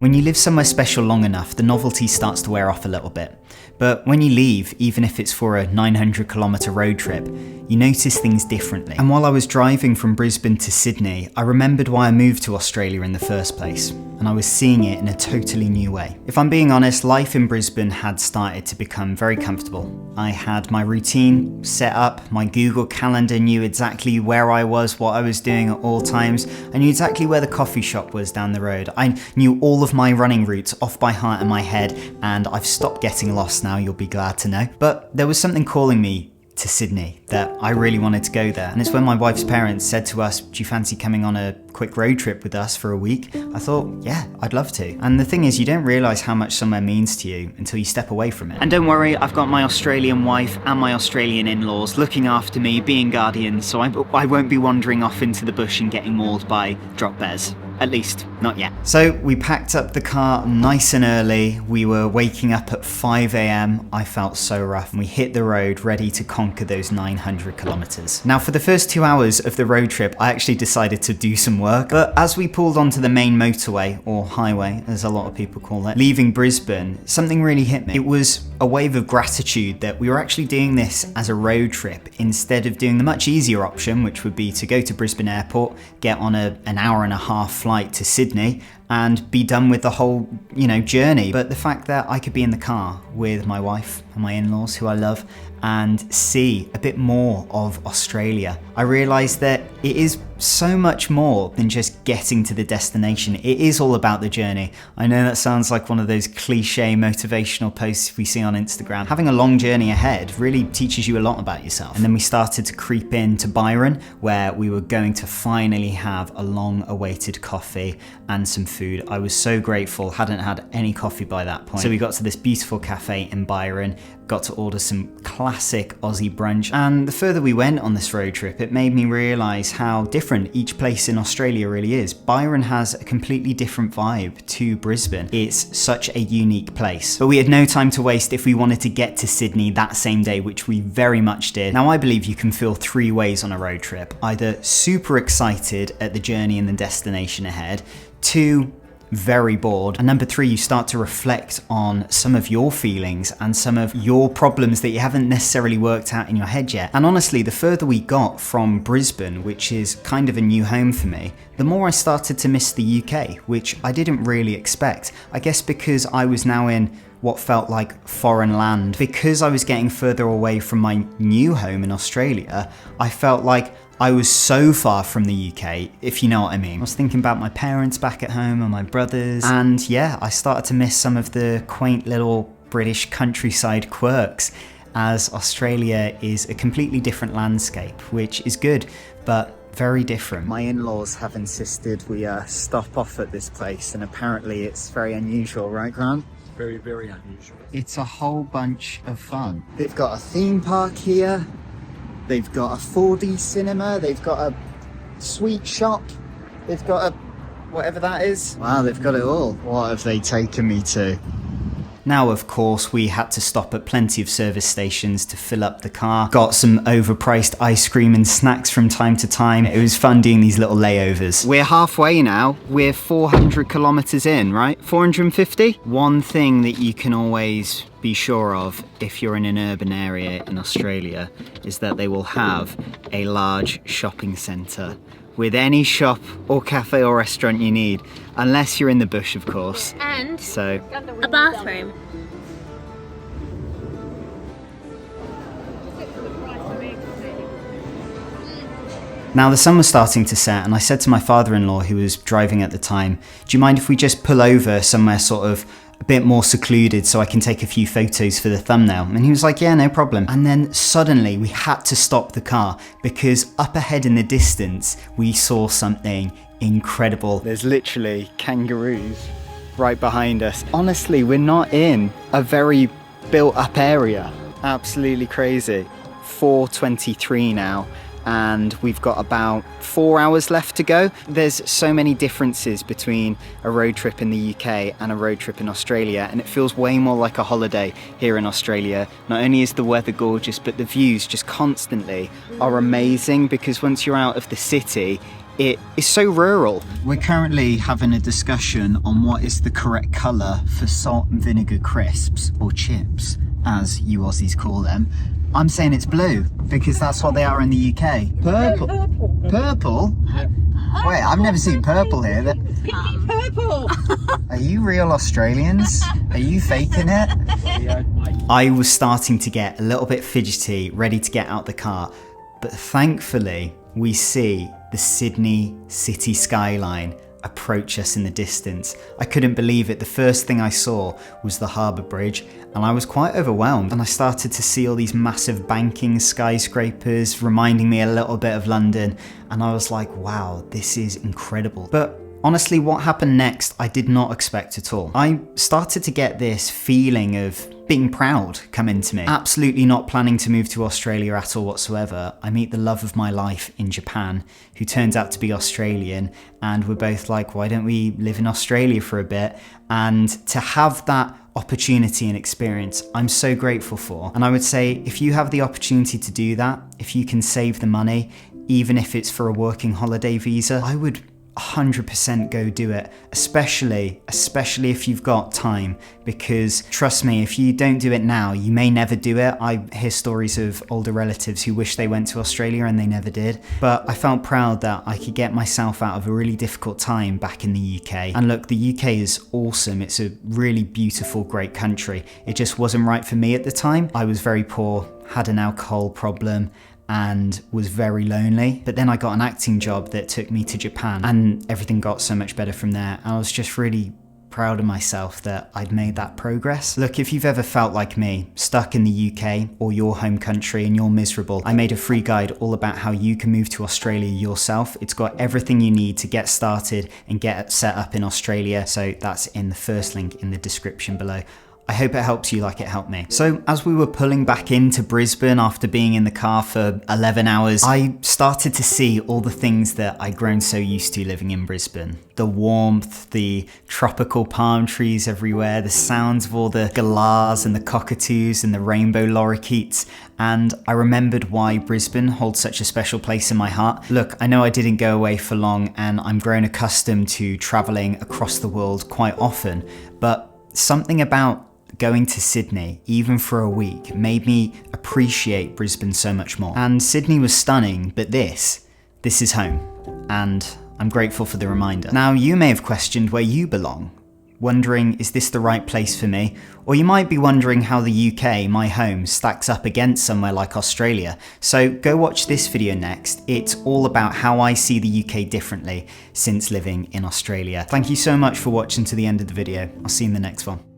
When you live somewhere special long enough, the novelty starts to wear off a little bit. But when you leave, even if it's for a 900-kilometre road trip, you notice things differently. And while I was driving from Brisbane to Sydney, I remembered why I moved to Australia in the first place, and I was seeing it in a totally new way. If I'm being honest, life in Brisbane had started to become very comfortable. I had my routine set up, my Google Calendar knew exactly where I was, what I was doing at all times. I knew exactly where the coffee shop was down the road. I knew all of my running routes off by heart in my head, and I've stopped getting lost now, you'll be glad to know. But there was something calling me to Sydney, that I really wanted to go there. And it's when my wife's parents said to us, do you fancy coming on a quick road trip with us for a week? I thought, yeah, I'd love to. And the thing is, you don't realise how much somewhere means to you until you step away from it. And don't worry, I've got my Australian wife and my Australian in-laws looking after me, being guardians, so I won't be wandering off into the bush and getting mauled by drop bears. At least, not yet. So we packed up the car nice and early. We were waking up at 5 a.m. I felt so rough. And we hit the road ready to conquer those 900 kilometers. Now for the first 2 hours of the road trip, I actually decided to do some work. But as we pulled onto the main motorway, or highway, as a lot of people call it, leaving Brisbane, something really hit me. It was a wave of gratitude that we were actually doing this as a road trip instead of doing the much easier option, which would be to go to Brisbane Airport, get on an hour and a half flight to Sydney and be done with the whole, journey. But the fact that I could be in the car with my wife and my in-laws, who I love, and see a bit more of Australia, I realised that it is so much more than just getting to the destination. It is all about the journey. I know that sounds like one of those cliche motivational posts we see on Instagram. Having a long journey ahead really teaches you a lot about yourself. And then we started to creep into Byron, where we were going to finally have a long-awaited coffee and some food. I was so grateful, hadn't had any coffee by that point. So we got to this beautiful cafe in Byron, got to order some classic Aussie brunch. And the further we went on this road trip, it made me realise how different each place in Australia really is. Byron has a completely different vibe to Brisbane. It's such a unique place. But we had no time to waste if we wanted to get to Sydney that same day, which we very much did. Now I believe you can feel three ways on a road trip. Either super excited at the journey and the destination ahead, 2, very bored, and number 3, you start to reflect on some of your feelings and some of your problems that you haven't necessarily worked out in your head yet. And honestly, the further we got from Brisbane, which is kind of a new home for me, the more I started to miss the UK, which I didn't really expect. I guess because I was now in what felt like foreign land. Because I was getting further away from my new home in Australia, I felt like I was so far from the UK, if you know what I mean. I was thinking about my parents back at home and my brothers, and yeah, I started to miss some of the quaint little British countryside quirks, as Australia is a completely different landscape, which is good, but very different. My in-laws have insisted we stop off at this place, and apparently it's very unusual, right, Grant? Very, very unusual. It's a whole bunch of fun. They've got a theme park here. They've got a 4D cinema, they've got a sweet shop, they've got a whatever that is. Wow, they've got it all. What have they taken me to? Now, of course, we had to stop at plenty of service stations to fill up the car. Got some overpriced ice cream and snacks from time to time. It was fun doing these little layovers. We're halfway now. We're 400 kilometers in, right? 450? One thing that you can always be sure of if you're in an urban area in Australia is that they will have a large shopping centre with any shop or cafe or restaurant you need, unless you're in the bush, of course. And so a bathroom. now the sun was starting to set, and I said to my father-in-law, who was driving at the time, do you mind if we just pull over somewhere sort of a bit more secluded so I can take a few photos for the thumbnail? And he was like, yeah, no problem. And then suddenly we had to stop the car because up ahead in the distance, we saw something incredible. There's literally kangaroos right behind us. Honestly, we're not in a very built up area. Absolutely crazy. 4:23 now. And we've got about 4 hours left to go. There's so many differences between a road trip in the UK and a road trip in Australia, and it feels way more like a holiday here in Australia. Not only is the weather gorgeous, but the views just constantly are amazing, because once you're out of the city, it is so rural. We're currently having a discussion on what is the correct colour for salt and vinegar crisps, or chips, as you Aussies call them. I'm saying it's blue, because that's what they are in the UK. Purple? Purple? Wait, I've never seen purple here. Purple! Are you real Australians? Are you faking it? I was starting to get a little bit fidgety, ready to get out the car, but thankfully we see the Sydney city skyline approach us in the distance. I couldn't believe it. The first thing I saw was the harbour bridge, and I was quite overwhelmed, and I started to see all these massive banking skyscrapers reminding me a little bit of London, and I was like, wow, this is incredible. But honestly, what happened next I did not expect at all. I started to get this feeling of being proud come into me. Absolutely not planning to move to Australia at all whatsoever. I meet the love of my life in Japan, who turns out to be Australian, and we're both like, why don't we live in Australia for a bit? And to have that opportunity and experience, I'm so grateful for. And I would say, if you have the opportunity to do that, if you can save the money, even if it's for a working holiday visa, I would 100% go do it, especially if you've got time, because trust me, if you don't do it now, you may never do it. I hear stories of older relatives who wish they went to Australia and they never did, but I felt proud that I could get myself out of a really difficult time back in the UK. And look, the UK is awesome. It's a really beautiful, great country. It just wasn't right for me at the time. I was very poor, had an alcohol problem, and was very lonely. But then I got an acting job that took me to Japan, and everything got so much better from there. I was just really proud of myself that I'd made that progress. Look, if you've ever felt like me, stuck in the UK or your home country and you're miserable, I made a free guide all about how you can move to Australia yourself. It's got everything you need to get started and get set up in Australia. So that's in the first link in the description below. I hope it helps you like it helped me. So as we were pulling back into Brisbane after being in the car for 11 hours, I started to see all the things that I'd grown so used to living in Brisbane. The warmth, the tropical palm trees everywhere, the sounds of all the galahs and the cockatoos and the rainbow lorikeets. And I remembered why Brisbane holds such a special place in my heart. Look, I know I didn't go away for long, and I'm grown accustomed to traveling across the world quite often, but something about going to Sydney, even for a week, made me appreciate Brisbane so much more. And Sydney was stunning, but this is home, and I'm grateful for the reminder. Now, you may have questioned where you belong, wondering, is this the right place for me? Or you might be wondering how the UK, my home, stacks up against somewhere like Australia. So go watch this video next. It's all about how I see the UK differently since living in Australia. Thank you so much for watching to the end of the video. I'll see you in the next one.